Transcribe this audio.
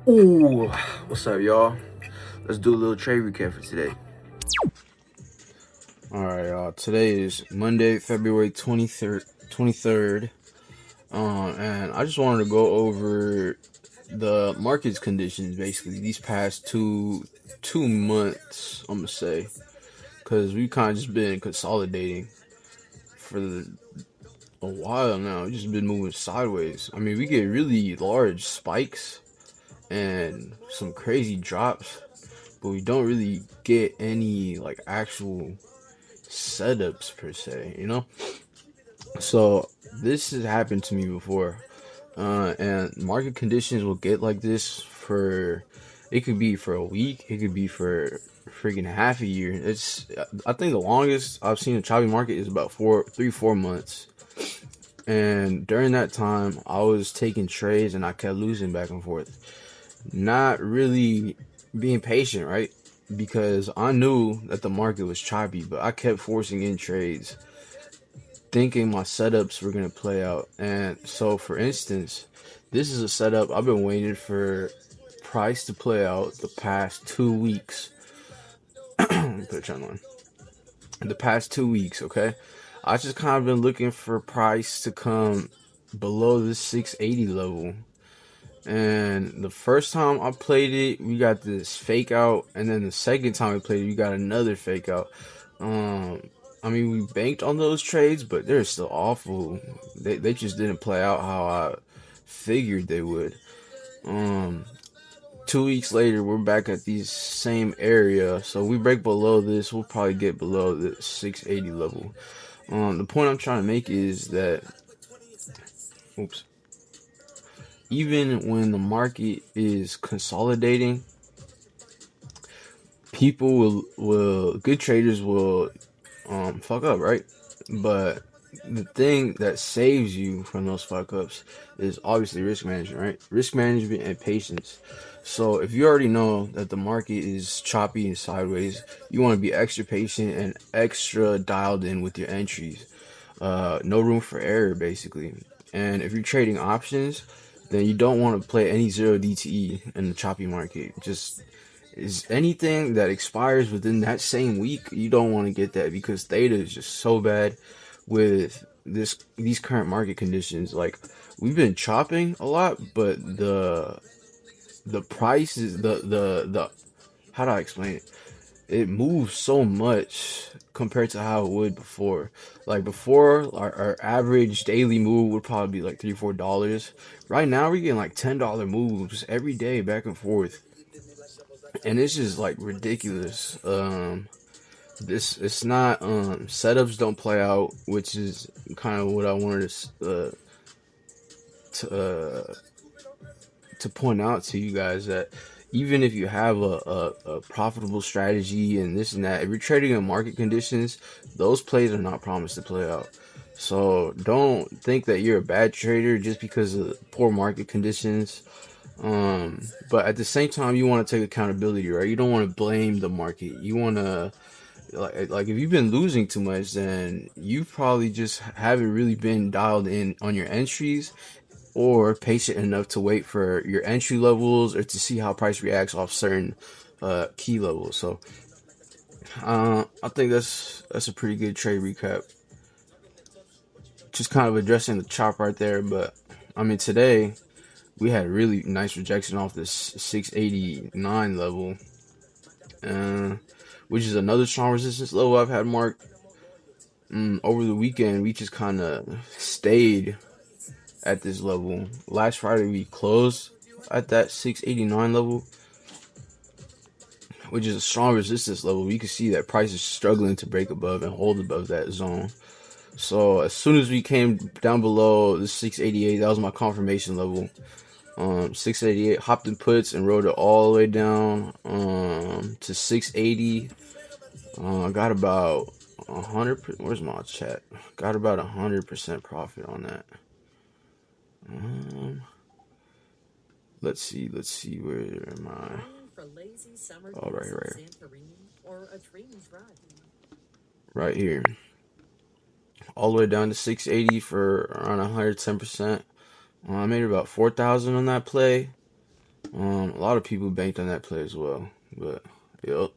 Ooh, what's up, y'all? Let's do a little trade recap for today. All right, y'all. Today is Monday, February 23rd. And I just wanted to go over the market's conditions basically these past two months. I'm gonna say because we kind of just been consolidating for a while now. We've just been moving sideways. I mean, we get really large spikes and some crazy drops, but we don't really get any like actual setups per se, you know? So this has happened to me before. And market conditions will get like this for it could be for a week, it could be for freaking half a year. I think the longest I've seen a choppy market is about 4 months. And during that time I was taking trades and I kept losing back and forth. Not really being patient, right? Because I knew that the market was choppy, but I kept forcing in trades, thinking my setups were going to play out. And so, for instance, this is a setup I've been waiting for price to play out the past 2 weeks. Put a trend line. The past 2 weeks, okay? I just kind of been looking for price to come below the 680 level. And the first time I played it, we got this fake out, and then the second time we played it, we got another fake out. Um, I mean, we banked on those trades, but they're still awful. They just didn't play out how I figured they would. Um, 2 weeks later, we're back at these same area, so we break below this, we'll probably get below the 680 level. The point I'm trying to make is that, oops, even when the market is consolidating, people will good traders will fuck up, right? But the thing that saves you from those fuck ups is obviously risk management, right? Risk management and patience. So if you already know that the market is choppy and sideways, you want to be extra patient and extra dialed in with your entries. No room for error, basically. And if you're trading options, then you don't want to play any zero DTE in the choppy market. Just is anything that expires within that same week, you don't want to get that because theta is just so bad with these current market conditions. Like, we've been chopping a lot, but the price is the how do I explain it? It moves so much compared to how it would before. Like before, our average daily move would probably be like $3 or $4. Right now, we're getting like $10 moves every day back and forth, and it's just like ridiculous. This it's not setups don't play out, which is kind of what I wanted to to point out to you guys, that even if you have a profitable strategy and this and that, if you're trading in market conditions, those plays are not promised to play out. So don't think that you're a bad trader just because of poor market conditions. But at the same time, you want to take accountability, right? You don't want to blame the market. You want to like if you've been losing too much, then you probably just haven't really been dialed in on your entries or patient enough to wait for your entry levels or to see how price reacts off certain key levels. So I think that's a pretty good trade recap. Just kind of addressing the chop right there, but I mean today we had really nice rejection off this 689 level, uh, which is another strong resistance level I've had marked. Over the weekend, we just kind of stayed at this level. Last Friday, we closed at that 689 level, which is a strong resistance level. We can see that price is struggling to break above and hold above that zone. So as soon as we came down below the 688, that was my confirmation level. 688, hopped in puts and rode it all the way down to 680. I got about 100. Where's my chat? Got about 100% profit on that. Let's see. Where am I? Oh, right here. All the way down to 680 for around 110%. I made about 4,000 on that play. A lot of people banked on that play as well, but yep.